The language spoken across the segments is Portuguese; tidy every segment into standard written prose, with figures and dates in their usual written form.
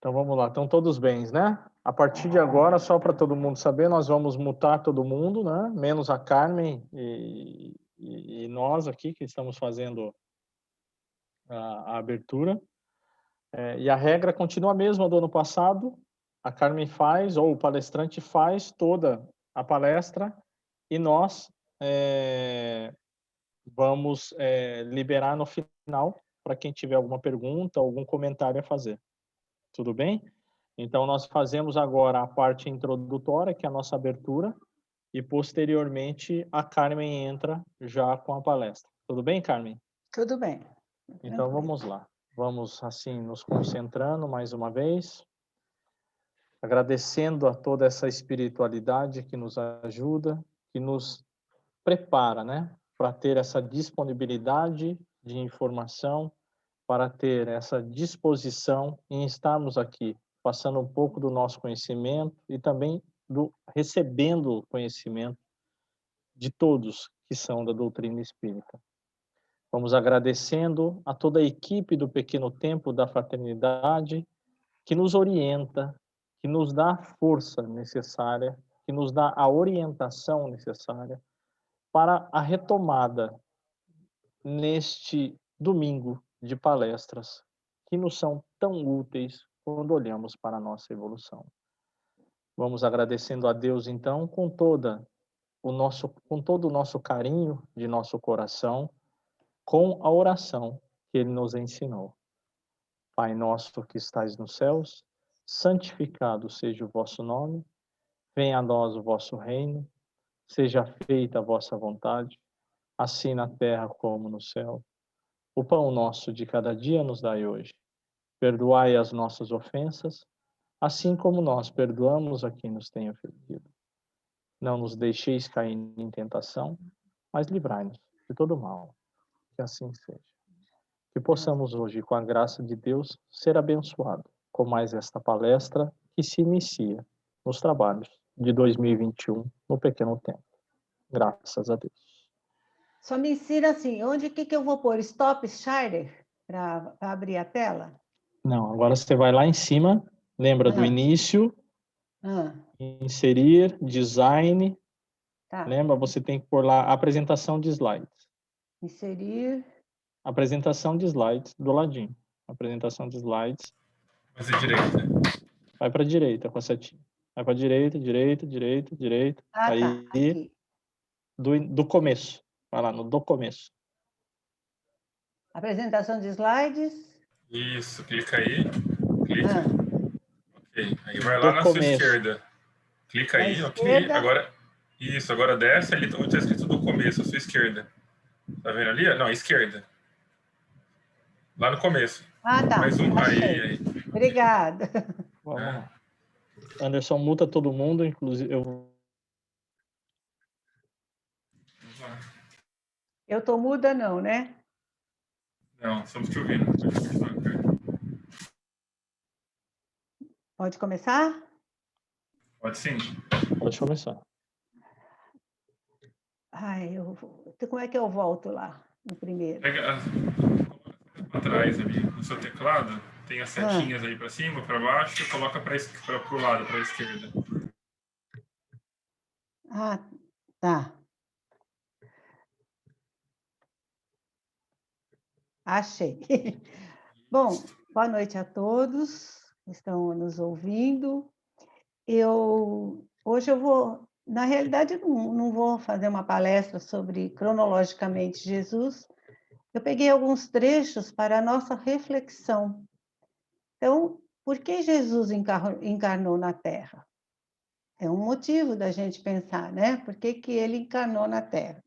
Então vamos lá, estão todos bem, né? A partir de agora, só para todo mundo saber, nós vamos mutar todo mundo, né? Menos a Carmen e nós aqui que estamos fazendo a abertura. E a regra continua a mesma do ano passado. A Carmen faz, ou o palestrante faz toda a palestra e nós vamos liberar no final para quem tiver alguma pergunta, algum comentário a fazer. Tudo bem? Então, nós fazemos agora a parte introdutória, que é a nossa abertura, e posteriormente a Carmen entra já com a palestra. Tudo bem, Carmen? Tudo bem. Então, vamos lá. Vamos, assim, nos concentrando mais uma vez, agradecendo a toda essa espiritualidade que nos ajuda, que nos prepara, né, para ter essa disponibilidade de informação, para ter essa disposição em estarmos aqui, passando um pouco do nosso conhecimento e também recebendo o conhecimento de todos que são da doutrina espírita. Vamos agradecendo a toda a equipe do Pequeno Tempo da Fraternidade que nos orienta, que nos dá a força necessária, que nos dá a orientação necessária para a retomada neste domingo de palestras que nos são tão úteis quando olhamos para a nossa evolução. Vamos agradecendo a Deus, então, com todo o nosso carinho de nosso coração, com a oração que Ele nos ensinou. Pai nosso que estais nos céus, santificado seja o vosso nome, venha a nós o vosso reino, seja feita a vossa vontade, assim na terra como no céu. O pão nosso de cada dia nos dai hoje. Perdoai as nossas ofensas, assim como nós perdoamos a quem nos tem ofendido. Não nos deixeis cair em tentação, mas livrai-nos de todo mal. Que assim seja. Que possamos hoje, com a graça de Deus, ser abençoados com mais esta palestra que se inicia nos trabalhos de 2021 no Pequeno Tempo. Graças a Deus. Só me ensina assim, onde que eu vou pôr? Stop Sharer para abrir a tela? Não, agora você vai lá em cima, lembra do início, inserir, design, tá. Lembra, você tem que pôr lá apresentação de slides. Inserir. Apresentação de slides, do ladinho. Apresentação de slides. Vai ser direita. Vai para a direita com a setinha. Vai para a direita, direita, direita, direita. Ah, aí, tá. Aqui. Do começo. Vai lá no do começo. Apresentação de slides. Isso, clica aí. Clica. Ok. Aí vai lá Do na começo. sua esquerda. Clica Na aí, esquerda. ok. Agora, isso, agora desce ali onde está escrito do começo, à sua esquerda. Tá vendo ali? Não, à esquerda. Lá no começo. Ah, tá. Mais um. Achei. Aí. Obrigada. Vamos lá. Anderson, multa todo mundo, inclusive Eu tô muda não, né? Não, estamos te ouvindo. Pode começar? Pode sim. Pode começar. Ai, como é que eu volto lá no primeiro? Pega para trás ali no seu teclado, tem as setinhas aí para cima, para baixo, coloca para o lado, para a esquerda. Ah, tá. Achei. Bom, boa noite a todos que estão nos ouvindo. Hoje eu vou, na realidade, não vou fazer uma palestra sobre cronologicamente Jesus. Eu peguei alguns trechos para a nossa reflexão. Então, por que Jesus encarnou na Terra? É um motivo da gente pensar, né? Por que ele encarnou na Terra?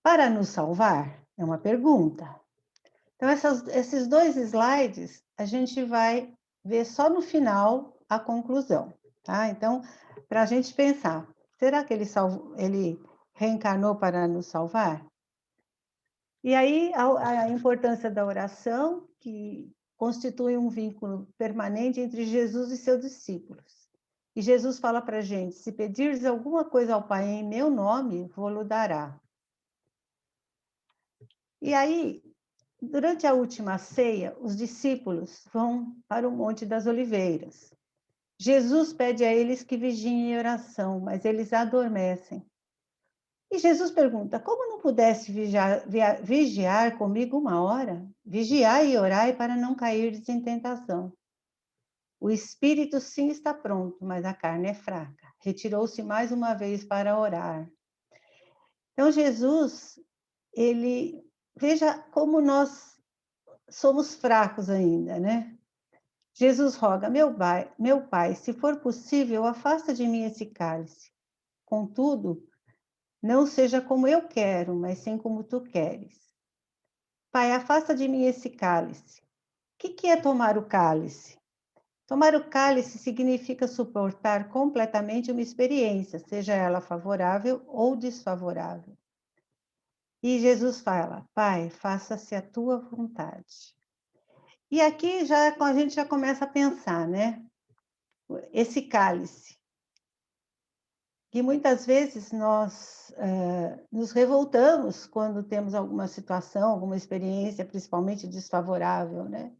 Para nos salvar? É uma pergunta. Então, esses dois slides, a gente vai ver só no final a conclusão, tá? Então, para a gente pensar, será que ele reencarnou para nos salvar? E aí, a importância da oração, que constitui um vínculo permanente entre Jesus e seus discípulos. E Jesus fala para a gente, se pedires alguma coisa ao Pai em meu nome, vou-lo dará. E aí, Durante a última ceia, os discípulos vão para o Monte das Oliveiras. Jesus pede a eles que vigiem em oração, mas eles adormecem. E Jesus pergunta: como não pudesse vigiar comigo 1 hora? Vigiai e orai para não cairdes em tentação. O espírito sim está pronto, mas a carne é fraca. Retirou-se mais uma vez para orar. Então Jesus, veja como nós somos fracos ainda, né? Jesus roga: meu pai, se for possível, afasta de mim esse cálice. Contudo, não seja como eu quero, mas sim como tu queres. Pai, afasta de mim esse cálice. O que é tomar o cálice? Tomar o cálice significa suportar completamente uma experiência, seja ela favorável ou desfavorável. E Jesus fala: Pai, faça-se a tua vontade. E aqui a gente já começa a pensar, né? Esse cálice. E muitas vezes nós nos revoltamos quando temos alguma situação, alguma experiência, principalmente desfavorável, né?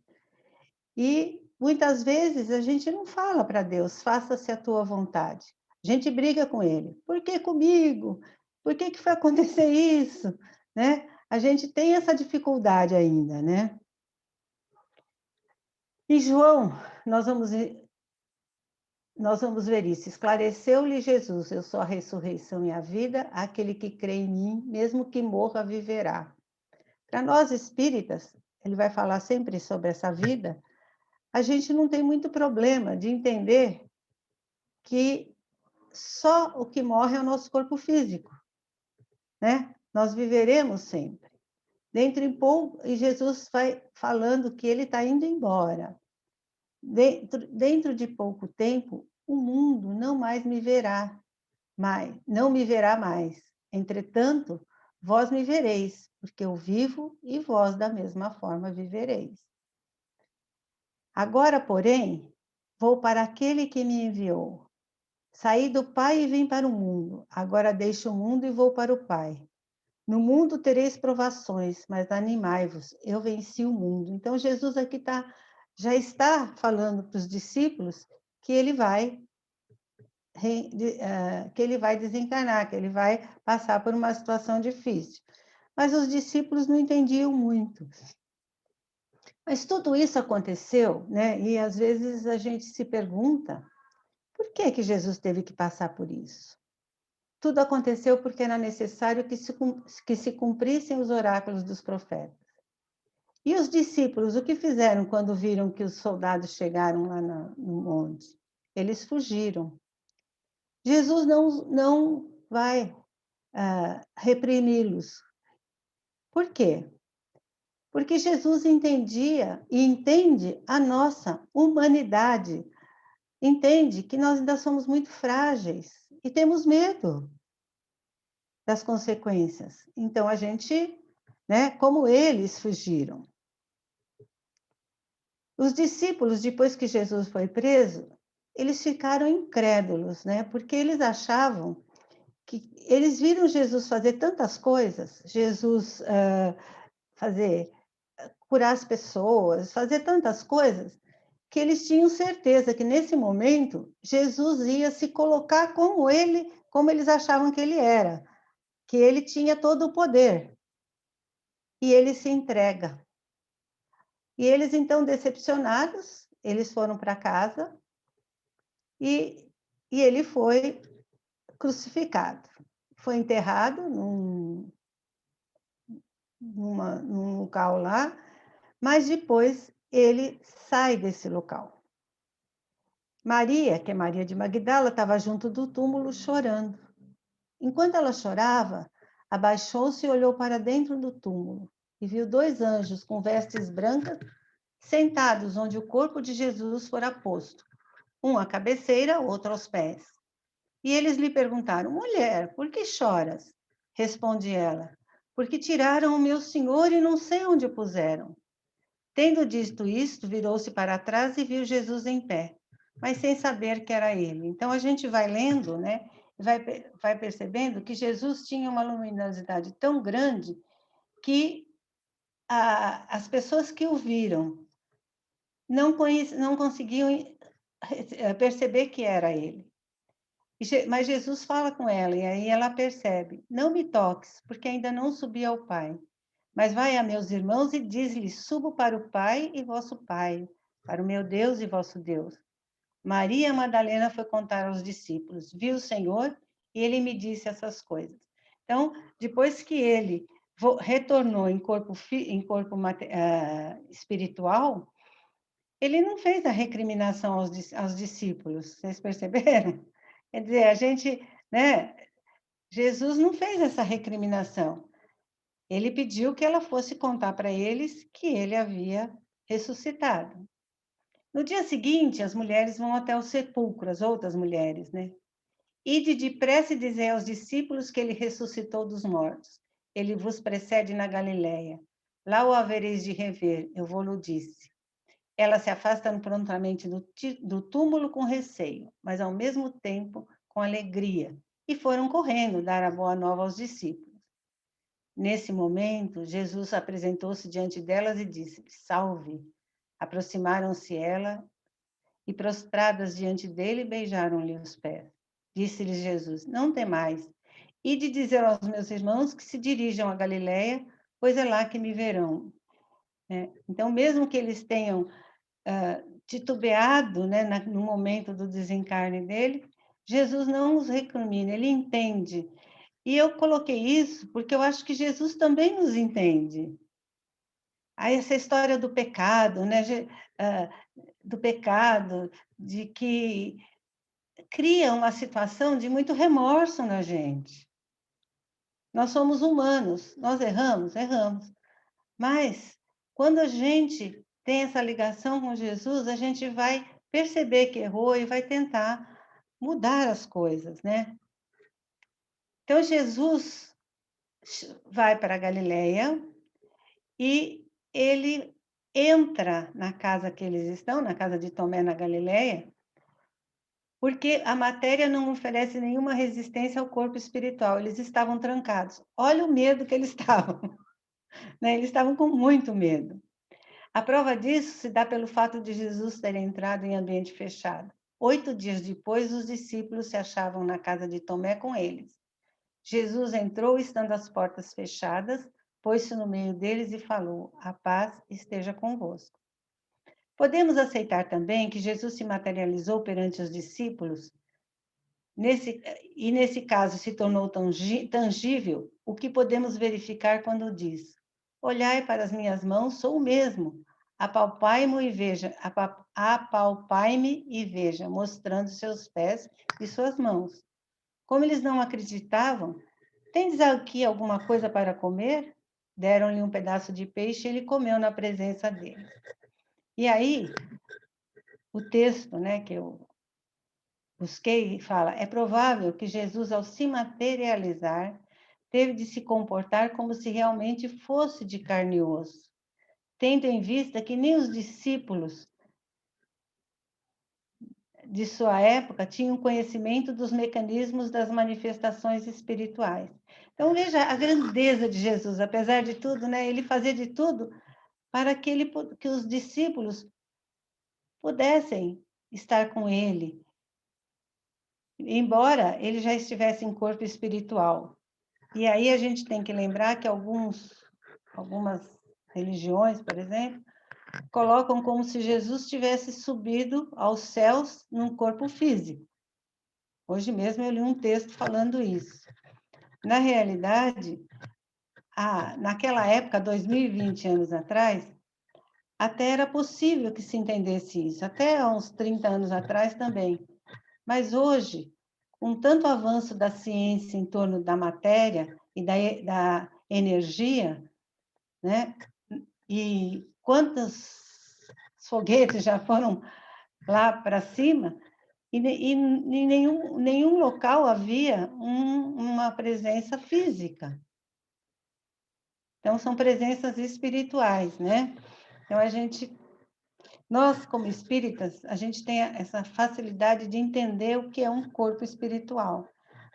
E muitas vezes a gente não fala para Deus: faça-se a tua vontade. A gente briga com ele: por que comigo? Por que foi acontecer isso? Né? A gente tem essa dificuldade ainda, né? Em João, nós vamos ver isso. Esclareceu-lhe Jesus: eu sou a ressurreição e a vida, aquele que crê em mim, mesmo que morra, viverá. Para nós espíritas, ele vai falar sempre sobre essa vida. A gente não tem muito problema de entender que só o que morre é o nosso corpo físico, né? Nós viveremos sempre. E Jesus vai falando que ele está indo embora. Dentro de pouco tempo, o mundo não me verá mais. Entretanto, vós me vereis, porque eu vivo e vós da mesma forma vivereis. Agora, porém, vou para aquele que me enviou. Saí do Pai e vim para o mundo. Agora deixo o mundo e vou para o Pai. No mundo tereis provações, mas animai-vos, eu venci o mundo. Então, Jesus aqui já está falando para os discípulos que ele vai desencarnar, que ele vai passar por uma situação difícil. Mas os discípulos não entendiam muito. Mas tudo isso aconteceu, né? E às vezes a gente se pergunta: por que Jesus teve que passar por isso? Tudo aconteceu porque era necessário que se cumprissem os oráculos dos profetas. E os discípulos, o que fizeram quando viram que os soldados chegaram lá no monte? Eles fugiram. Jesus não vai reprimi-los. Por quê? Porque Jesus entendia e entende a nossa humanidade, entende que nós ainda somos muito frágeis e temos medo das consequências. Então, a gente, né, como eles fugiram. Os discípulos, depois que Jesus foi preso, eles ficaram incrédulos, né, porque eles achavam que eles viram Jesus fazer tantas coisas, Jesus curar as pessoas, fazer tantas coisas, que eles tinham certeza que nesse momento Jesus ia se colocar como eles achavam que ele era, que ele tinha todo o poder. E ele se entrega. E eles, então, decepcionados, eles foram para casa e ele foi crucificado. Foi enterrado num local lá, mas depois ele sai desse local. Maria, que é Maria de Magdala, estava junto do túmulo chorando. Enquanto ela chorava, abaixou-se e olhou para dentro do túmulo e viu 2 anjos com vestes brancas sentados onde o corpo de Jesus fora posto, um à cabeceira, outro aos pés. E eles lhe perguntaram: mulher, por que choras? Responde ela: porque tiraram o meu Senhor e não sei onde o puseram. Tendo dito isto, virou-se para trás e viu Jesus em pé, mas sem saber que era ele. Então a gente vai lendo, né? Vai percebendo que Jesus tinha uma luminosidade tão grande que as pessoas que o viram não conseguiam perceber que era ele. Mas Jesus fala com ela, e aí ela percebe: não me toques, porque ainda não subi ao Pai. Mas vai a meus irmãos e diz-lhes: subo para o Pai e vosso Pai, para o meu Deus e vosso Deus. Maria Madalena foi contar aos discípulos: viu o Senhor e ele me disse essas coisas. Então, depois que ele retornou em corpo espiritual, ele não fez a recriminação aos discípulos, vocês perceberam? Quer dizer, a gente, né? Jesus não fez essa recriminação. Ele pediu que ela fosse contar para eles que ele havia ressuscitado. No dia seguinte, as mulheres vão até o sepulcro, as outras mulheres, né? Ide depressa e dizei aos discípulos que ele ressuscitou dos mortos. Ele vos precede na Galileia. Lá o havereis de rever, eu vou-lo disse. Elas se afastam prontamente do túmulo com receio, mas ao mesmo tempo com alegria, e foram correndo dar a boa nova aos discípulos. Nesse momento, Jesus apresentou-se diante delas e disse: salve. Aproximaram-se ela e, prostradas diante dele, beijaram-lhe os pés. Disse-lhes Jesus: não temais, ide dizer aos meus irmãos que se dirijam a Galileia, pois é lá que me verão. Então, mesmo que eles tenham titubeado, né, no momento do desencarne dele, Jesus não os recrimina, ele entende. E eu coloquei isso porque eu acho que Jesus também nos entende. Aí essa história do pecado, né, do pecado, de que cria uma situação de muito remorso na gente. Nós somos humanos, nós erramos, erramos. Mas quando a gente tem essa ligação com Jesus, a gente vai perceber que errou e vai tentar mudar as coisas, né? Então, Jesus vai para a Galileia e ele entra na casa que eles estão, na casa de Tomé, na Galileia, porque a matéria não oferece nenhuma resistência ao corpo espiritual. Eles estavam trancados. Olha o medo que eles estavam, né? Eles estavam com muito medo. A prova disso se dá pelo fato de Jesus ter entrado em ambiente fechado. 8 dias depois, os discípulos se achavam na casa de Tomé com eles. Jesus entrou, estando as portas fechadas, pôs-se no meio deles e falou: a paz esteja convosco. Podemos aceitar também que Jesus se materializou perante os discípulos, nesse caso se tornou tangível, o que podemos verificar quando diz: olhai para as minhas mãos, sou o mesmo. Apalpai-me e veja, mostrando seus pés e suas mãos. Como eles não acreditavam, tendes aqui alguma coisa para comer? Deram-lhe um pedaço de peixe e ele comeu na presença deles. E aí, o texto, né, que eu busquei fala: é provável que Jesus, ao se materializar, teve de se comportar como se realmente fosse de carne e osso, tendo em vista que nem os discípulos de sua época tinham conhecimento dos mecanismos das manifestações espirituais. Então, veja a grandeza de Jesus, apesar de tudo, né? Ele fazia de tudo para que os discípulos pudessem estar com ele, embora ele já estivesse em corpo espiritual. E aí a gente tem que lembrar que algumas religiões, por exemplo, colocam como se Jesus tivesse subido aos céus num corpo físico. Hoje mesmo eu li um texto falando isso. Na realidade, naquela época, 2020 anos atrás, até era possível que se entendesse isso, até há uns 30 anos atrás também. Mas hoje, com tanto avanço da ciência em torno da matéria e da energia, né? E quantos foguetes já foram lá para cima, e em nenhum local havia uma presença física. Então, são presenças espirituais, né? Então, nós, como espíritas, a gente tem essa facilidade de entender o que é um corpo espiritual.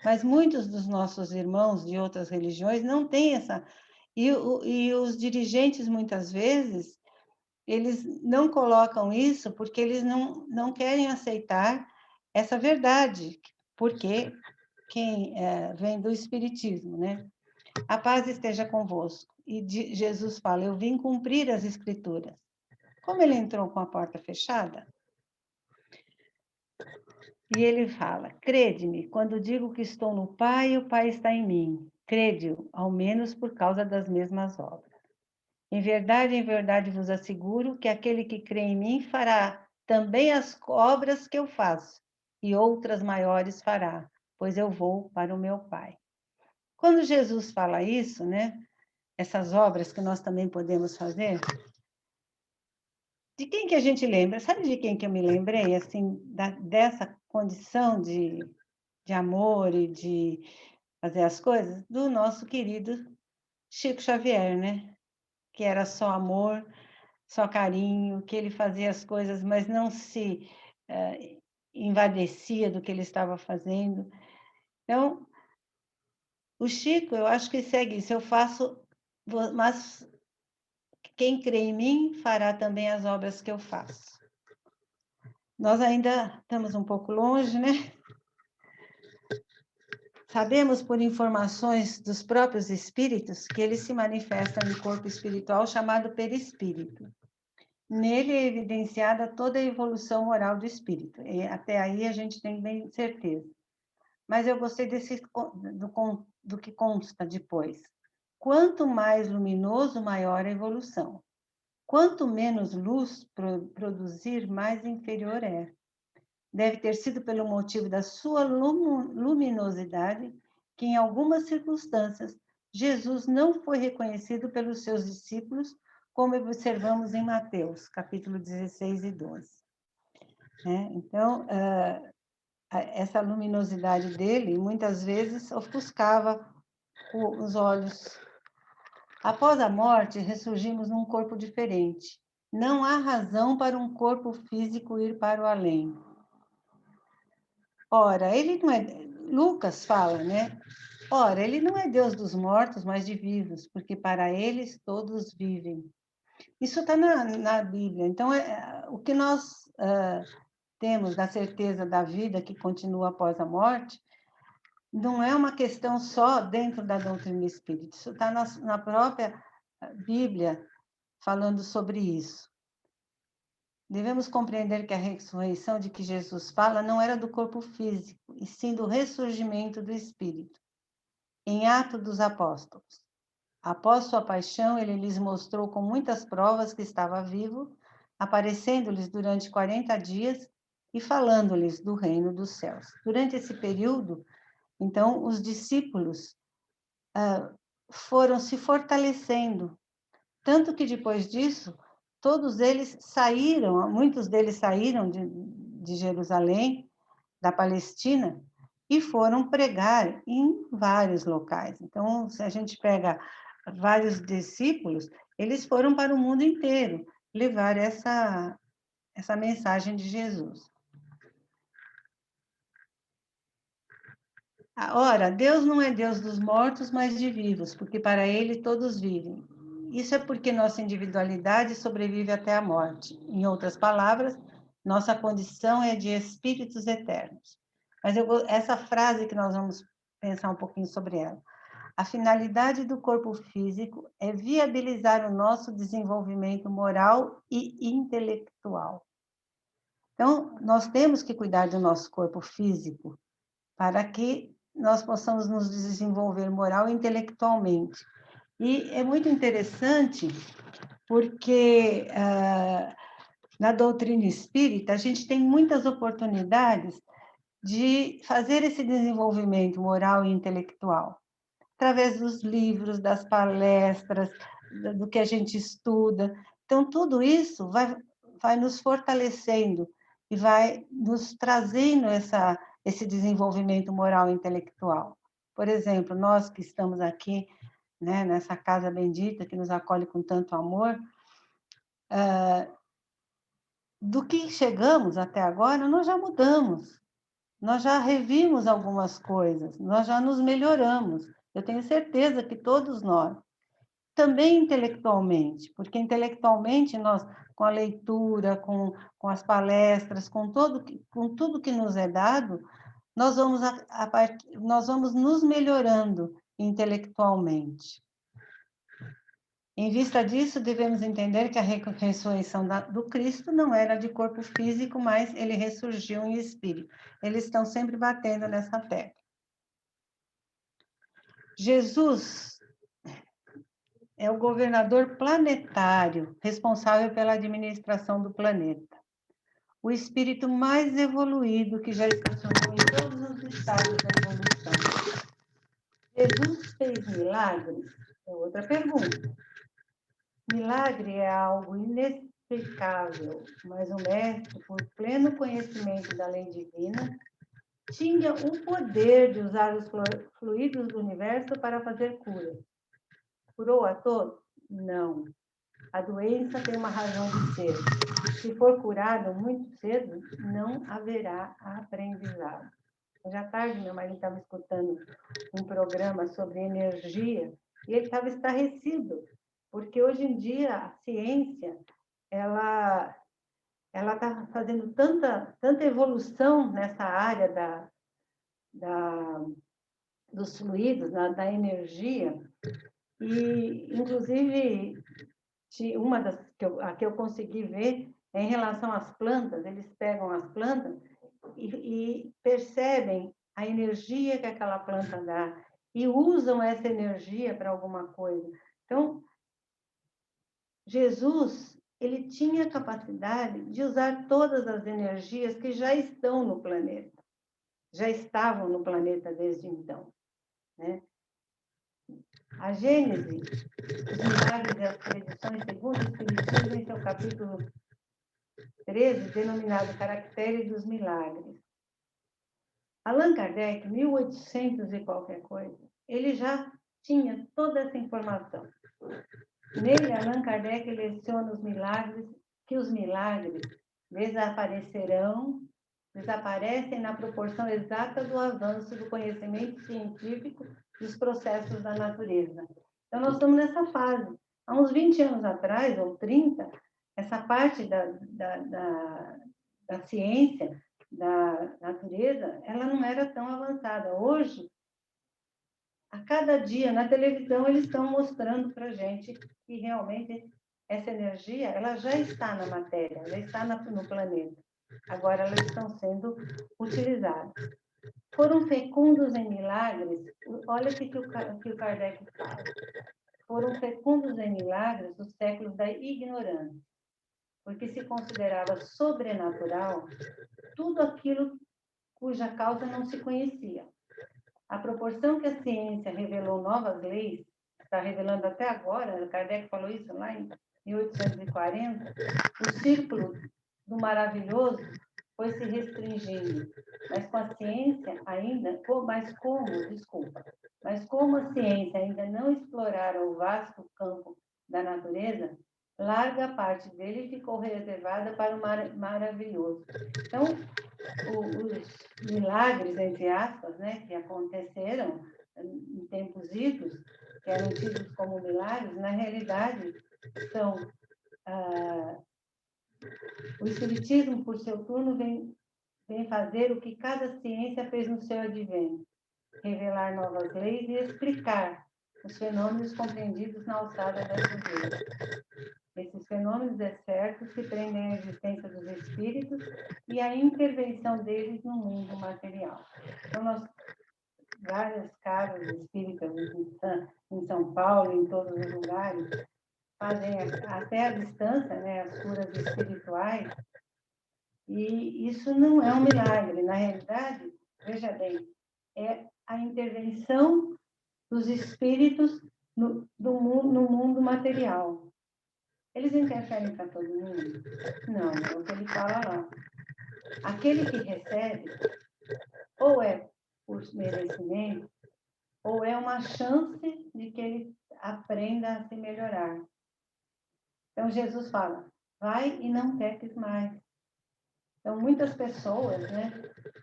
Mas muitos dos nossos irmãos de outras religiões não têm essa. E os dirigentes, muitas vezes, eles não colocam isso porque eles não querem aceitar essa verdade, porque quem vem do Espiritismo, né? A paz esteja convosco. E Jesus fala, eu vim cumprir as Escrituras. Como ele entrou com a porta fechada, e ele fala, crede-me, quando digo que estou no Pai, o Pai está em mim. Crede-o, ao menos por causa das mesmas obras. Em verdade vos asseguro que aquele que crê em mim fará também as obras que eu faço, e outras maiores fará, pois eu vou para o meu Pai. Quando Jesus fala isso, né, essas obras que nós também podemos fazer, de quem que a gente lembra? Sabe de quem que eu me lembrei, assim, dessa condição de amor e de fazer as coisas? Do nosso querido Chico Xavier, né? Que era só amor, só carinho, que ele fazia as coisas, mas não se envadecia do que ele estava fazendo. Então, o Chico, eu acho que segue isso. Eu faço, mas quem crê em mim fará também as obras que eu faço. Nós ainda estamos um pouco longe, né? Sabemos por informações dos próprios espíritos que eles se manifestam no corpo espiritual chamado perispírito. Nele é evidenciada toda a evolução moral do espírito. E até aí a gente tem bem certeza. Mas eu gostei do que consta depois. Quanto mais luminoso, maior a evolução. Quanto menos luz produzir, mais inferior é. Deve ter sido pelo motivo da sua luminosidade que, em algumas circunstâncias, Jesus não foi reconhecido pelos seus discípulos, como observamos em Mateus, capítulo 16 e 12. Então, essa luminosidade dele, muitas vezes, ofuscava os olhos. Após a morte, ressurgimos num corpo diferente. Não há razão para um corpo físico ir para o além. Ora, ele não é... Lucas fala, né? Ora, ele não é Deus dos mortos, mas de vivos, porque para eles todos vivem. Isso está na Bíblia. Então, o que nós temos da certeza da vida que continua após a morte, não é uma questão só dentro da doutrina espírita. Isso está na própria Bíblia falando sobre isso. Devemos compreender que a ressurreição de que Jesus fala não era do corpo físico, e sim do ressurgimento do espírito. Em Atos dos Apóstolos, após sua paixão, ele lhes mostrou com muitas provas que estava vivo, aparecendo-lhes durante 40 dias e falando-lhes do reino dos céus. Durante esse período, então, os discípulos foram se fortalecendo, tanto que depois disso, todos eles saíram, muitos deles saíram de Jerusalém, da Palestina, e foram pregar em vários locais. Então, se a gente pega vários discípulos, eles foram para o mundo inteiro levar essa mensagem de Jesus. Ora, Deus não é Deus dos mortos, mas de vivos, porque para ele todos vivem. Isso é porque nossa individualidade sobrevive até a morte. Em outras palavras, nossa condição é de espíritos eternos. Mas essa frase que nós vamos pensar um pouquinho sobre ela. A finalidade do corpo físico é viabilizar o nosso desenvolvimento moral e intelectual. Então, nós temos que cuidar do nosso corpo físico para que nós possamos nos desenvolver moral e intelectualmente. E é muito interessante porque na doutrina espírita a gente tem muitas oportunidades de fazer esse desenvolvimento moral e intelectual, através dos livros, das palestras, do que a gente estuda. Então, tudo isso vai nos fortalecendo e vai nos trazendo esse desenvolvimento moral e intelectual. Por exemplo, nós que estamos aqui, né, nessa casa bendita que nos acolhe com tanto amor, do que chegamos até agora, nós já mudamos, nós já revimos algumas coisas, nós já nos melhoramos. Eu tenho certeza que todos nós. também intelectualmente, porque intelectualmente nós, com a leitura, com as palestras, com tudo que nos é dado, nós vamos nos melhorando intelectualmente. Em vista disso, devemos entender que a ressurreição do Cristo não era de corpo físico, mas ele ressurgiu em espírito. Eles estão sempre batendo nessa tecla. Jesus é o governador planetário, responsável pela administração do planeta. O espírito mais evoluído que já estacionou em todos os estados da evolução. Jesus fez milagres? É outra pergunta. Milagre é algo inexplicável, mas o mestre, por pleno conhecimento da lei divina, tinha o poder de usar os fluidos do universo para fazer cura. Curou a todos? Não. A doença tem uma razão de ser. Se for curado muito cedo, não haverá aprendizado. Hoje à tarde, meu marido estava escutando um programa sobre energia e ele estava estarrecido, porque hoje em dia a ciência ela está fazendo tanta evolução nessa área dos fluidos, da energia, e inclusive uma das que eu consegui ver é em relação às plantas. Eles pegam as plantas e percebem a energia que aquela planta dá e usam essa energia para alguma coisa. Então, Jesus, ele tinha a capacidade de usar todas as energias que já estão no planeta, já estavam no planeta desde então, né? A Gênese, os milagres e as predições segundo o Espiritismo, em seu capítulo 13, denominado Caractere dos Milagres. Allan Kardec, 1800 e qualquer coisa, ele já tinha toda essa informação. Nele, Allan Kardec leciona que os milagres desaparecem na proporção exata do avanço do conhecimento científico dos processos da natureza. Então, nós estamos nessa fase. Há uns 20 anos atrás, ou 30, essa parte da ciência, da natureza, ela não era tão avançada. Hoje, a cada dia, na televisão, eles estão mostrando para a gente que realmente essa energia, ela já está na matéria, já está no planeta. Agora, elas estão sendo utilizadas. Foram fecundos em milagres, olha o que o Kardec fala. Foram fecundos em milagres os séculos da ignorância, porque se considerava sobrenatural tudo aquilo cuja causa não se conhecia. A proporção que a ciência revelou novas leis, está revelando até agora, Kardec falou isso lá em 1840, o círculo do maravilhoso foi se restringindo, mas com a ciência ainda, mas como a ciência ainda não explorara o vasto campo da natureza, larga parte dele ficou reservada para o maravilhoso. Então, os milagres, entre aspas, né, que aconteceram em tempos idos, que eram tidos como milagres, na realidade, são... o Espiritismo, por seu turno, vem fazer o que cada ciência fez no seu advento, revelar novas leis e explicar os fenômenos compreendidos na alçada da natureza. Esses fenômenos, é certo, se prendem à existência dos espíritos e à intervenção deles no mundo material. Então, várias casas espíritas em São Paulo, em todos os lugares, fazem até à distância, né, as curas espirituais, e isso não é um milagre. Na realidade, veja bem, é a intervenção dos espíritos no mundo material. Eles interferem para todo mundo? Não, é o que ele fala lá. Aquele que recebe, ou é por merecimento, ou é uma chance de que ele aprenda a se melhorar. Então, Jesus fala, vai e não peques mais. Então, muitas pessoas, né,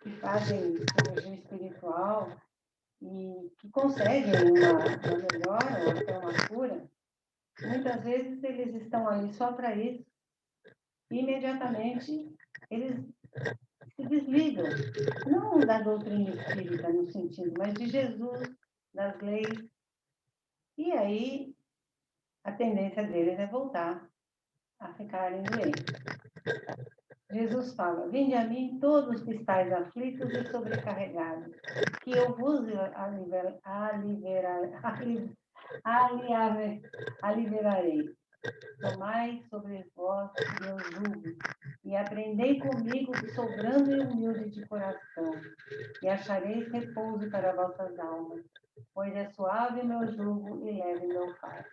que fazem cirurgia espiritual e que conseguem uma melhora ou até uma cura, muitas vezes eles estão ali só para isso, e imediatamente eles se desligam, não da doutrina espírita no sentido, mas de Jesus, das leis, e aí a tendência deles é voltar a ficarem doentes. Jesus fala: vinde a mim todos que estáis aflitos e sobrecarregados, que eu vos aliviarei. Tomai sobre vós meu jugo, e aprendei comigo, que sou brando e humilde de coração, e achareis repouso para vossas almas, pois é suave meu jugo e leve meu fardo.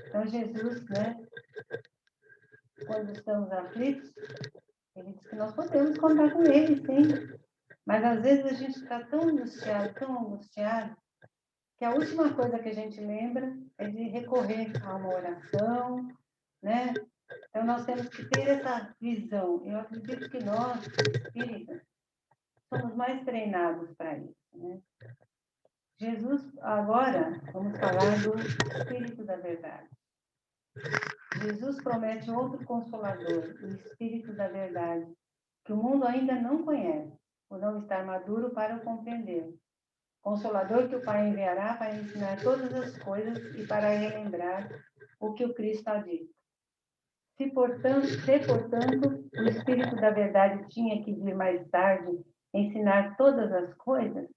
Então, Jesus, né, quando estamos aflitos, ele diz que nós podemos contar com ele, sim. Mas, às vezes, a gente está tão angustiado, que a última coisa que a gente lembra é de recorrer a uma oração, né? Então, nós temos que ter essa visão. Eu acredito que nós, espíritas, somos mais treinados para isso, né? Jesus, agora, vamos falar do Espírito da Verdade. Jesus promete outro Consolador, o Espírito da Verdade, que o mundo ainda não conhece, por não estar maduro para o compreender. Consolador que o Pai enviará para ensinar todas as coisas e para relembrar o que o Cristo ha dito. Se, portanto, o Espírito da Verdade tinha que vir mais tarde ensinar todas as coisas,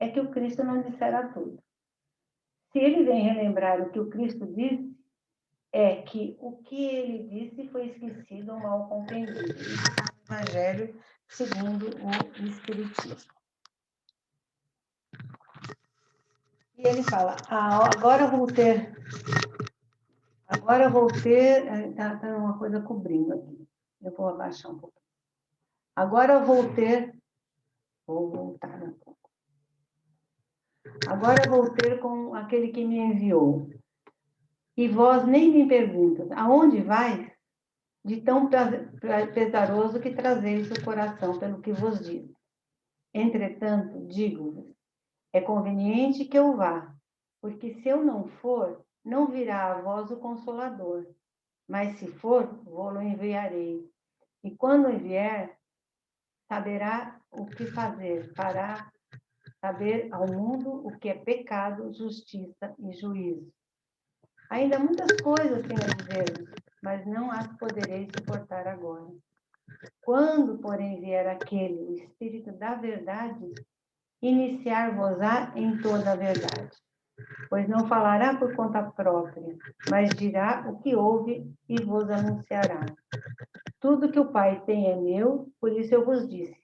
é que o Cristo não dissera tudo. Se ele vem relembrar o que o Cristo disse, é que o que ele disse foi esquecido ou mal compreendido. Isso é o Evangelho segundo o Espiritismo. E ele fala: agora vou ter, está uma coisa cobrindo aqui. Eu vou abaixar um pouco. Agora vou voltar um pouco. Agora vou ter com aquele que me enviou. E vós nem me perguntas: aonde vais? De tão pesaroso que trazeis o coração pelo que vos diz. Entretanto, digo-vos, é conveniente que eu vá, porque se eu não for, não virá a vós o Consolador. Mas se for, vou-lo enviarei. E quando vier, saberá o que fazer, fará saber ao mundo o que é pecado, justiça e juízo. Ainda muitas coisas tenho a dizer-vos, mas não as poderei suportar agora. Quando, porém, vier aquele, o Espírito da Verdade, iniciar-vos-á em toda a verdade. Pois não falará por conta própria, mas dirá o que ouve e vos anunciará. Tudo que o Pai tem é meu, por isso eu vos disse.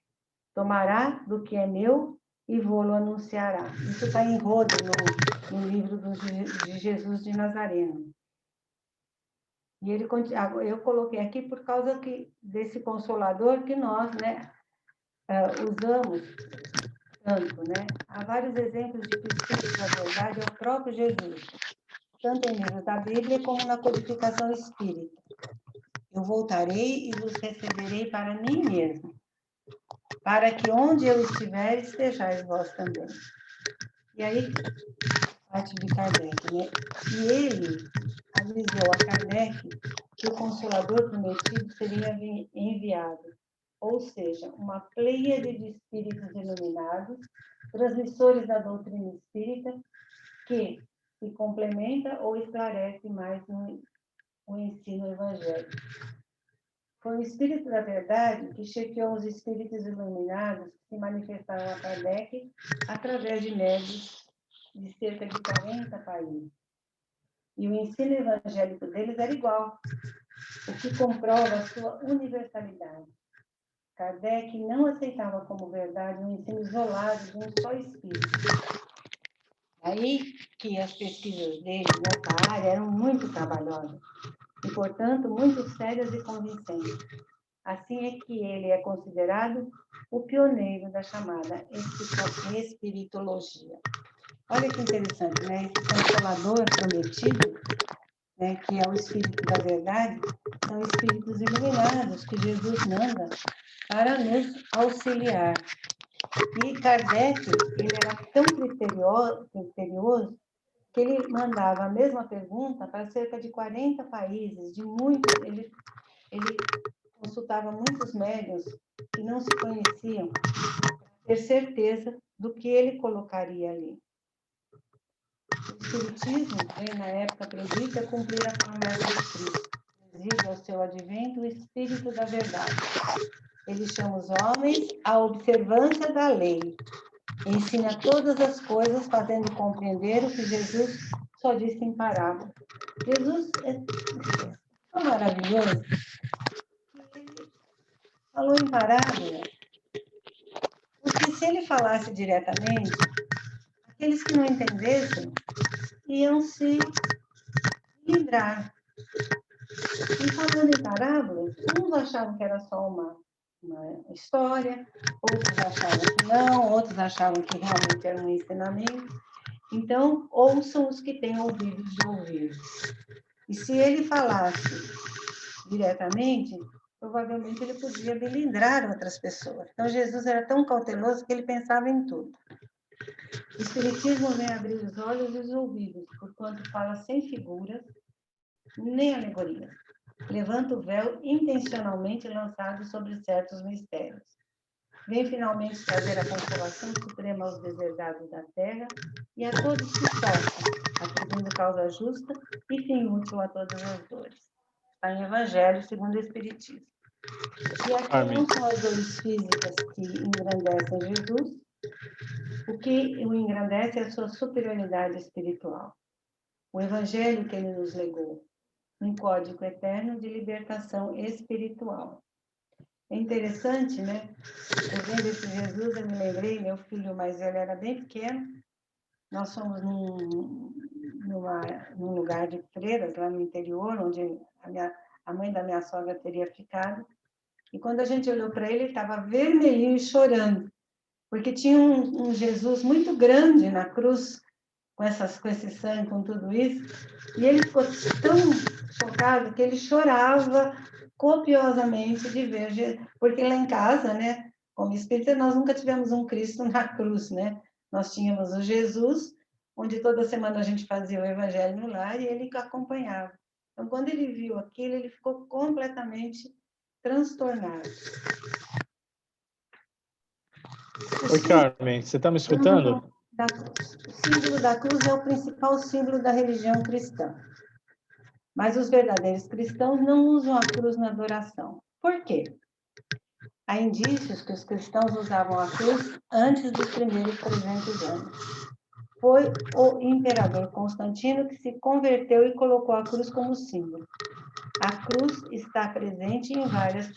Tomará do que é meu e vou-lo anunciará. Isso está em Rode, no livro de Jesus de Nazareno. E ele, eu coloquei aqui por causa desse Consolador que nós, né, usamos tanto, né? Há vários exemplos de que o Espírito da Verdade é o próprio Jesus, tanto em livros da Bíblia como na codificação espírita. Eu voltarei e vos receberei para mim mesmo, para que onde eu estiver, estejais vós também. E aí, parte de Kardec, né? E ele avisou a Kardec que o Consolador prometido seria enviado, ou seja, uma pleiade de espíritos iluminados, transmissores da doutrina espírita, que se complementa ou esclarece mais o ensino evangélico. Foi o Espírito da Verdade que chefiou os espíritos iluminados que se manifestaram a Kardec através de médiuns de cerca de 40 países. E o ensino evangélico deles era igual, o que comprova a sua universalidade. Kardec não aceitava como verdade um ensino isolado de um só espírito. Aí que as pesquisas dele nessa área eram muito trabalhosas e, portanto, muito sérias e convincentes. Assim é que ele é considerado o pioneiro da chamada espiritologia. Olha que interessante, né? Esse Consolador prometido, né, que é o Espírito da Verdade, são espíritos iluminados que Jesus manda para nos auxiliar. E Kardec, ele era tão criterioso que ele mandava a mesma pergunta para cerca de 40 países, ele consultava muitos médiuns que não se conheciam, para ter certeza do que ele colocaria ali. O Espiritismo veio, na época prevista, cumprir a promessa de Cristo. Exige ao seu advento o Espírito da Verdade. Ele chama os homens à observância da lei. Ensina todas as coisas, fazendo compreender o que Jesus só disse em parábola. Jesus é tão maravilhoso que ele falou em parábola, porque se ele falasse diretamente, aqueles que não entendessem iam se livrar. E falando em parábolas, uns achavam que era só uma história, outros achavam que não, outros achavam que realmente era um ensinamento. Então, ouçam os que têm ouvidos de ouvir. E se ele falasse diretamente, provavelmente ele podia melindrar outras pessoas. Então, Jesus era tão cauteloso que ele pensava em tudo. O Espiritismo vem abrir os olhos e os ouvidos, porquanto fala sem figuras, nem alegorias. Levanta o véu intencionalmente lançado sobre certos mistérios. Vem finalmente trazer a consolação suprema aos deserdados da terra e a todos que sofrem, atribuindo causa justa e fim útil a todas as dores. Está em Evangelho segundo o Espiritismo. E aqui não são as dores físicas que engrandecem Jesus, o que o engrandece é a sua superioridade espiritual. O Evangelho que ele nos legou, um código eterno de libertação espiritual. É interessante, né? Eu vendo esse Jesus, eu me lembrei, meu filho mais velho era bem pequeno, nós fomos num lugar de freiras, lá no interior, onde a mãe da minha sogra teria ficado, e quando a gente olhou para ele, ele estava vermelhinho e chorando, porque tinha um Jesus muito grande na cruz, com esse sangue, com tudo isso, e ele ficou tão chocado que ele chorava copiosamente de ver Jesus, porque lá em casa, né, como espírita, nós nunca tivemos um Cristo na cruz, né? Nós tínhamos o Jesus, onde toda semana a gente fazia o evangelho no lar e ele acompanhava. Então, quando ele viu aquilo, ele ficou completamente transtornado. Oi, Carmen, você está me escutando? O símbolo da cruz é o principal símbolo da religião cristã. Mas os verdadeiros cristãos não usam a cruz na adoração. Por quê? Há indícios que os cristãos usavam a cruz antes dos primeiros 300 anos. Foi o imperador Constantino que se converteu e colocou a cruz como símbolo. A cruz está presente em várias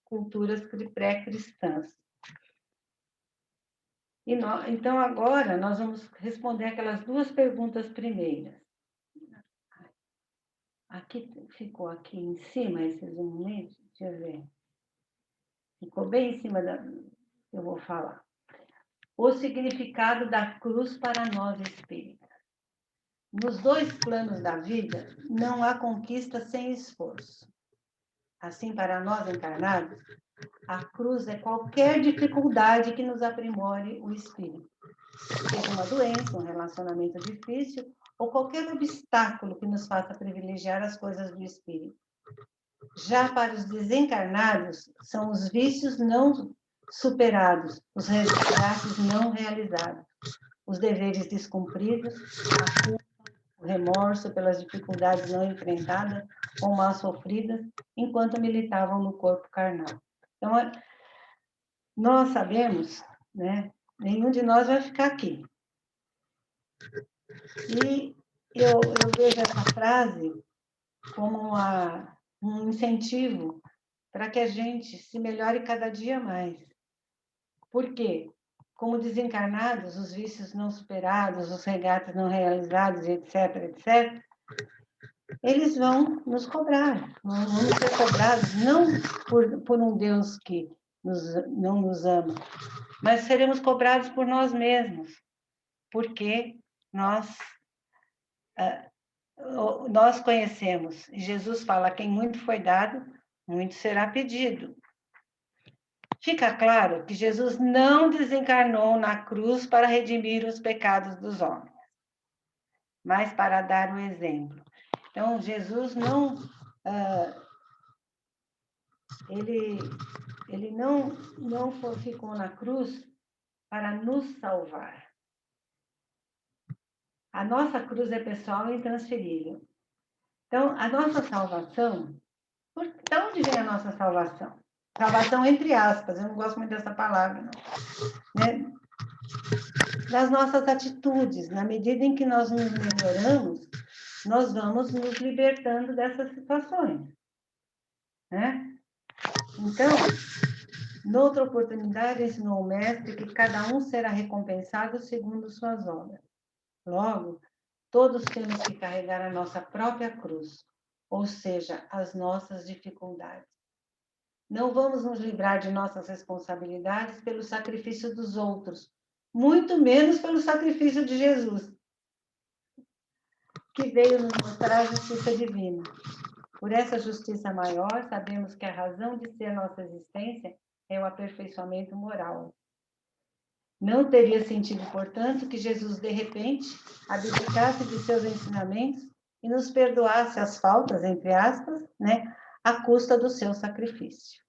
culturas pré-cristãs. Então, agora, nós vamos responder aquelas duas perguntas primeiras. Aqui, ficou aqui em cima esses momentos, deixa eu ver. Ficou bem em cima da... Eu vou falar. O significado da cruz para nós espíritas. Nos dois planos da vida, não há conquista sem esforço. Assim, para nós encarnados, a cruz é qualquer dificuldade que nos aprimore o espírito. Seja uma doença, um relacionamento difícil, ou qualquer obstáculo que nos faça privilegiar as coisas do espírito. Já para os desencarnados, são os vícios não superados, os resgates não realizados, os deveres descumpridos, a culpa, o remorso pelas dificuldades não enfrentadas ou mal sofridas, enquanto militavam no corpo carnal. Então, nós sabemos, né? Nenhum de nós vai ficar aqui. E eu vejo essa frase como um incentivo para que a gente se melhore cada dia mais. Por quê? Como desencarnados, os vícios não superados, os resgates não realizados, etc., etc., eles vão nos cobrar. Vamos ser cobrados não por um Deus que não nos ama, mas seremos cobrados por nós mesmos, porque nós conhecemos. Jesus fala, quem muito foi dado, muito será pedido. Fica claro que Jesus não desencarnou na cruz para redimir os pecados dos homens. mas para dar o exemplo. Então, Jesus não... ele não ficou na cruz para nos salvar. A nossa cruz é pessoal e intransferível. Então, a nossa salvação... De onde vem a nossa salvação? Salvação entre aspas, eu não gosto muito dessa palavra, não. Né? Das nossas atitudes. Na medida em que nós nos melhoramos, nós vamos nos libertando dessas situações. Né? Então, noutra oportunidade, ensinou o mestre que cada um será recompensado segundo suas obras. Logo, todos temos que carregar a nossa própria cruz, ou seja, as nossas dificuldades. Não vamos nos livrar de nossas responsabilidades pelo sacrifício dos outros, muito menos pelo sacrifício de Jesus, que veio nos mostrar a justiça divina. Por essa justiça maior, sabemos que a razão de ser nossa existência é o aperfeiçoamento moral. Não teria sentido, portanto, que Jesus, de repente, abdicasse de seus ensinamentos e nos perdoasse as faltas, entre aspas, né, à custa do seu sacrifício.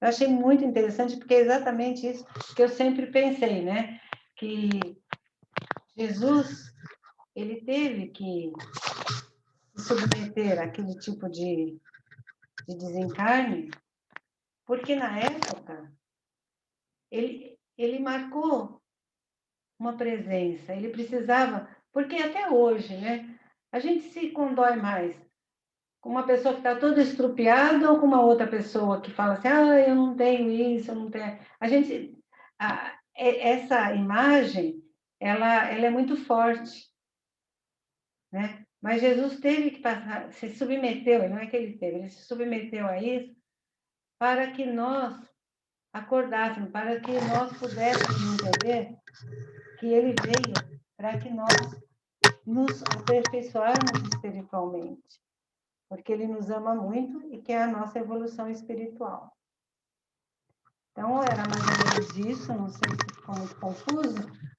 Eu achei muito interessante, porque é exatamente isso que eu sempre pensei, né? Que Jesus, ele teve que se submeter àquele tipo de desencarne, porque na época ele marcou uma presença, ele precisava, porque até hoje, né? A gente se condói mais com uma pessoa que está toda estrupiada ou com uma outra pessoa que fala assim, eu não tenho isso, eu não tenho... A gente, essa imagem, ela é muito forte, né? Mas Jesus teve que passar, se submeteu, não é que ele teve, ele se submeteu a isso para que nós acordássemos, para que nós pudéssemos entender que ele veio para que nós nos aperfeiçoarmos espiritualmente, porque ele nos ama muito e quer a nossa evolução espiritual. Então, era mais ou menos isso, não sei se ficou muito confuso.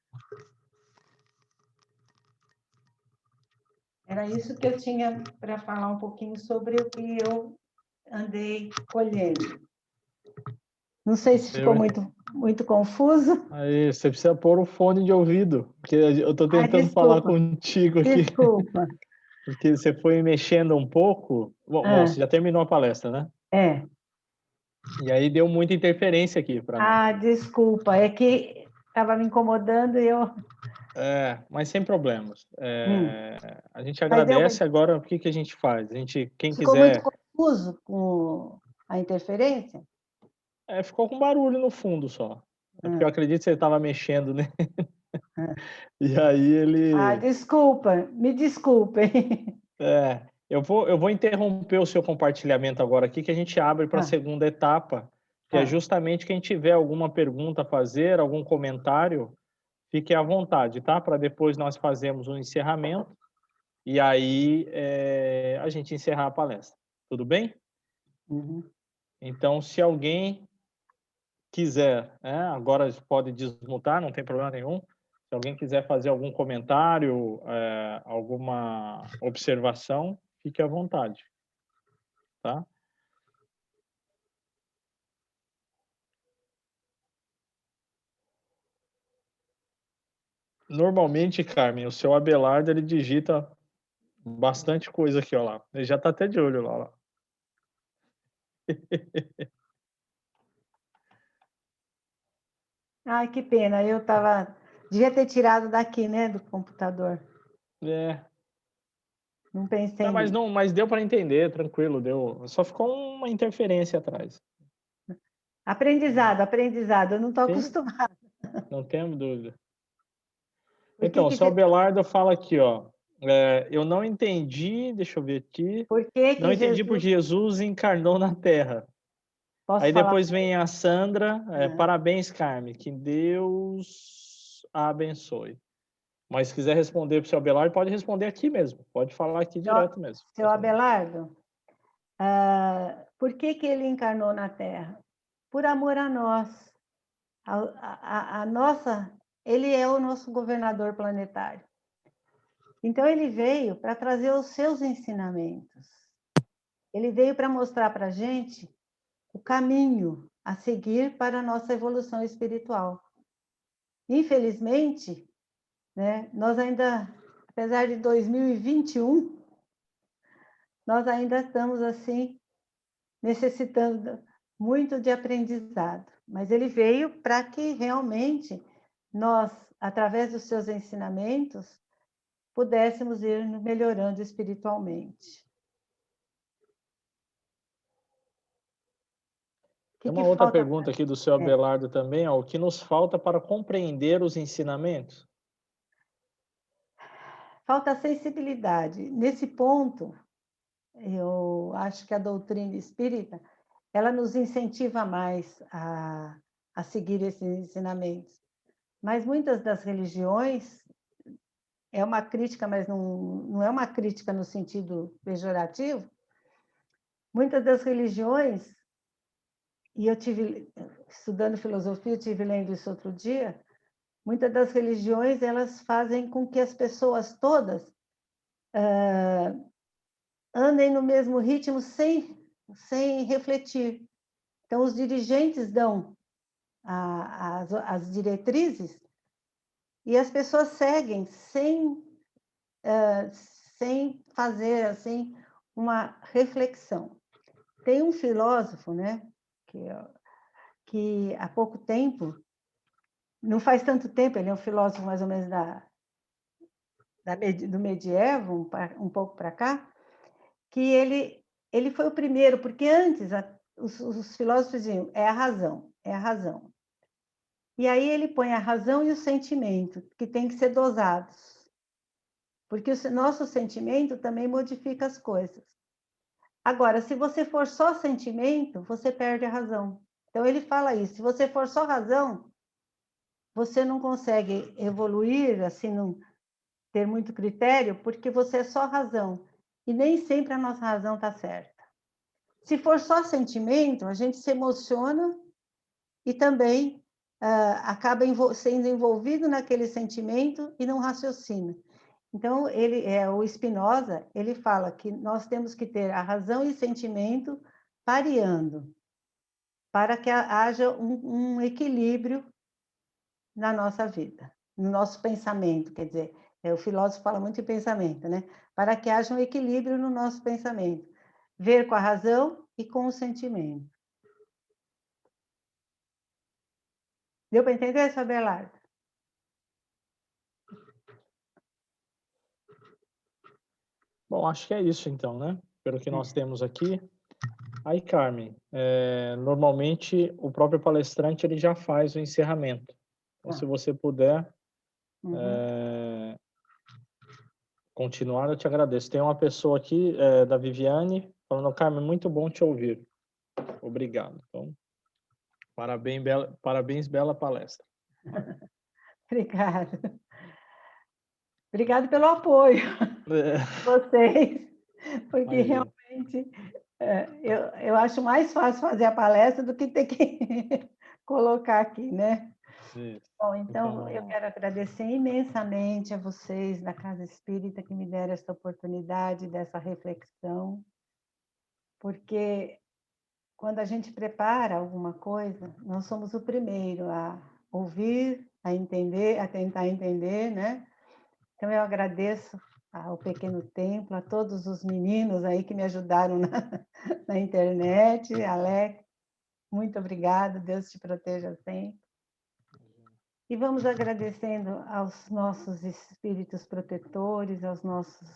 Era isso que eu tinha para falar um pouquinho sobre o que eu andei colhendo. Não sei se ficou muito confuso. Aí, você precisa pôr o fone de ouvido, porque eu estou tentando falar contigo aqui. Desculpa. Porque você foi mexendo um pouco. Bom, você já terminou a palestra, né? É. E aí deu muita interferência aqui para mim. Desculpa, é que estava me incomodando e eu... Mas sem problemas. A gente Mas agradece. Agora, o que a gente faz? Quem ficou quiser... muito confuso com a interferência? Ficou com barulho no fundo só. Porque eu acredito que você estava mexendo, né? E aí ele... Desculpa, me desculpem. Eu vou interromper o seu compartilhamento agora aqui, que a gente abre para a segunda etapa, que é justamente quem tiver alguma pergunta a fazer, algum comentário, fique à vontade, tá? Para depois nós fazermos um encerramento e aí a gente encerrar a palestra. Tudo bem? Uhum. Então, se alguém quiser, agora pode desmutar, não tem problema nenhum. Se alguém quiser fazer algum comentário, alguma observação, fique à vontade, tá? Normalmente, Carmen, o seu Abelardo, ele digita bastante coisa aqui, ó lá. Ele já tá até de olho lá. Ai, que pena, devia ter tirado daqui, né, do computador. Não pensei nisso. Mas deu para entender, tranquilo, deu. Só ficou uma interferência atrás. Aprendizado, eu não estou acostumada. Não tenho dúvida. Então, o seu Abelardo fala aqui, ó. Eu não entendi, deixa eu ver aqui. Não entendi porque Jesus encarnou na Terra. Aí depois vem a Sandra. Parabéns, Carmen. Que Deus a abençoe. Mas se quiser responder para o seu Abelardo, pode responder aqui mesmo. Pode falar aqui direto mesmo. Seu Abelardo, por que ele encarnou na Terra? Por amor a nós. A nossa... Ele é o nosso governador planetário. Então, ele veio para trazer os seus ensinamentos. Ele veio para mostrar para a gente o caminho a seguir para a nossa evolução espiritual. Infelizmente, né, nós ainda, apesar de 2021, nós ainda estamos assim, necessitando muito de aprendizado. Mas ele veio para que realmente nós, através dos seus ensinamentos, pudéssemos ir melhorando espiritualmente. Tem uma outra pergunta aqui do seu Abelardo também, ó, o que nos falta para compreender os ensinamentos? Falta sensibilidade. Nesse ponto, eu acho que a doutrina espírita, ela nos incentiva mais a seguir esses ensinamentos. Mas muitas das religiões, é uma crítica, mas não é uma crítica no sentido pejorativo, muitas das religiões, e eu tive, estudando filosofia, eu tive lendo isso outro dia, muitas das religiões, elas fazem com que as pessoas todas andem no mesmo ritmo sem refletir. Então, os dirigentes dão as diretrizes e as pessoas seguem sem fazer assim uma reflexão. Tem um filósofo, né, que há pouco tempo, não faz tanto tempo, ele é um filósofo mais ou menos do medievo, um pouco para cá, que ele foi o primeiro, porque antes os filósofos diziam, é a razão, é a razão. E aí ele põe a razão e o sentimento, que tem que ser dosados. Porque o nosso sentimento também modifica as coisas. Agora, se você for só sentimento, você perde a razão. Então, ele fala isso. Se você for só razão, você não consegue evoluir, assim, não ter muito critério, porque você é só razão. E nem sempre a nossa razão está certa. Se for só sentimento, a gente se emociona e também acaba sendo envolvido naquele sentimento e não raciocina. Então, o Spinoza, ele fala que nós temos que ter a razão e sentimento pareando, para que haja um equilíbrio na nossa vida, no nosso pensamento, quer dizer, o filósofo fala muito em pensamento, né? Para que haja um equilíbrio no nosso pensamento, ver com a razão e com o sentimento. Deu para entender, seu Abelardo? Bom, acho que é isso então, né? Pelo que nós temos aqui. Aí, Carmen, normalmente o próprio palestrante ele já faz o encerramento. Então, se você puder continuar, eu te agradeço. Tem uma pessoa aqui, da Viviane, falando, Carmen, muito bom te ouvir. Obrigado. Então, parabéns, bela palestra. Obrigada. Obrigada pelo apoio de vocês, porque realmente eu acho mais fácil fazer a palestra do que ter que colocar aqui, né? Isso. Bom, então eu quero agradecer imensamente a vocês da Casa Espírita que me deram essa oportunidade, dessa reflexão, porque quando a gente prepara alguma coisa, nós somos o primeiro a ouvir, a entender, a tentar entender, né? Então, eu agradeço ao Pequeno Templo, a todos os meninos aí que me ajudaram na internet, Alex, muito obrigada, Deus te proteja sempre. E vamos agradecendo aos nossos espíritos protetores, aos nossos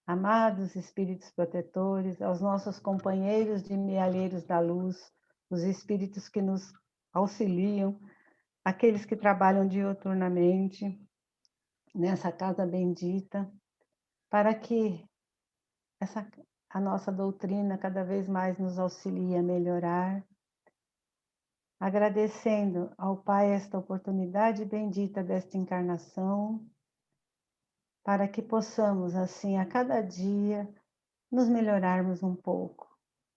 amados espíritos protetores, aos nossos companheiros de mealheiros da luz, os espíritos que nos auxiliam, aqueles que trabalham diuturnamente nessa casa bendita, para que a nossa doutrina cada vez mais nos auxilie a melhorar, agradecendo ao Pai esta oportunidade bendita desta encarnação, para que possamos, assim, a cada dia, nos melhorarmos um pouco,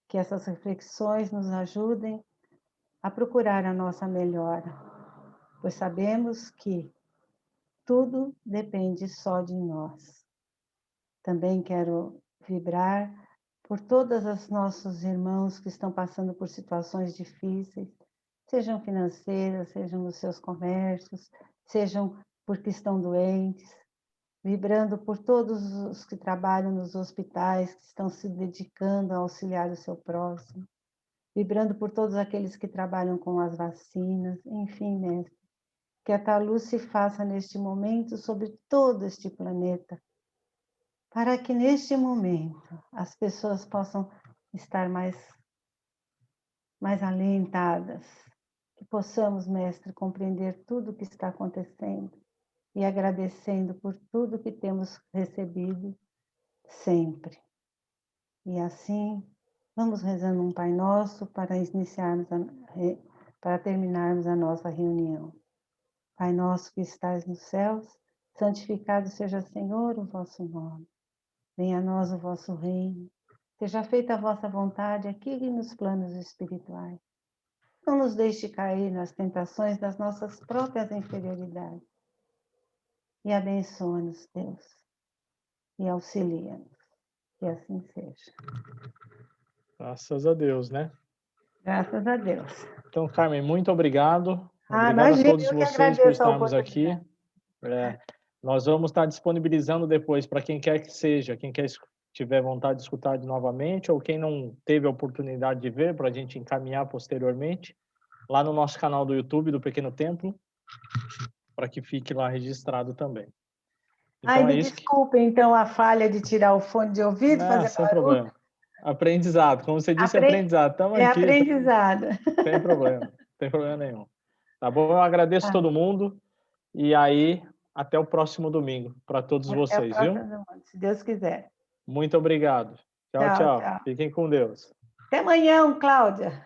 que essas reflexões nos ajudem a procurar a nossa melhora, pois sabemos que tudo depende só de nós. Também quero vibrar por todos os nossos irmãos que estão passando por situações difíceis, sejam financeiras, sejam nos seus comércios, sejam porque estão doentes, vibrando por todos os que trabalham nos hospitais, que estão se dedicando a auxiliar o seu próximo, vibrando por todos aqueles que trabalham com as vacinas, enfim, Mestre, que a tua luz se faça neste momento sobre todo este planeta, para que neste momento as pessoas possam estar mais alentadas, que possamos, Mestre, compreender tudo o que está acontecendo e agradecendo por tudo que temos recebido sempre. E assim, vamos rezando um Pai Nosso para para terminarmos a nossa reunião. Pai nosso que estais nos céus, santificado seja, Senhor, o vosso nome. Venha a nós o vosso reino. Seja feita a vossa vontade aqui e nos planos espirituais. Não nos deixe cair nas tentações das nossas próprias inferioridades. E abençoa-nos, Deus. E auxilia-nos. Que assim seja. Graças a Deus, né? Graças a Deus. Então, Carmen, muito obrigado. Obrigado imagina, a todos eu que vocês por agradeço a estarmos aqui. oportunidade. Nós vamos estar disponibilizando depois para quem quer que seja, quem tiver vontade de escutar novamente, ou quem não teve a oportunidade de ver, para a gente encaminhar posteriormente, lá no nosso canal do YouTube do Pequeno Templo, para que fique lá registrado também. Então, Me desculpe, então, a falha de tirar o fone de ouvido, fazer sem barulho. problema. Aprendizado, como você disse, aprendizado. Estamos aqui. Aprendizado. Sem problema, não tem problema nenhum. Tá bom? Eu agradeço todo mundo e aí até o próximo domingo para todos vocês, viu? Se Deus quiser. Muito obrigado. Tchau, tchau. Fiquem com Deus. Até amanhã, Cláudia.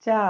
Tchau.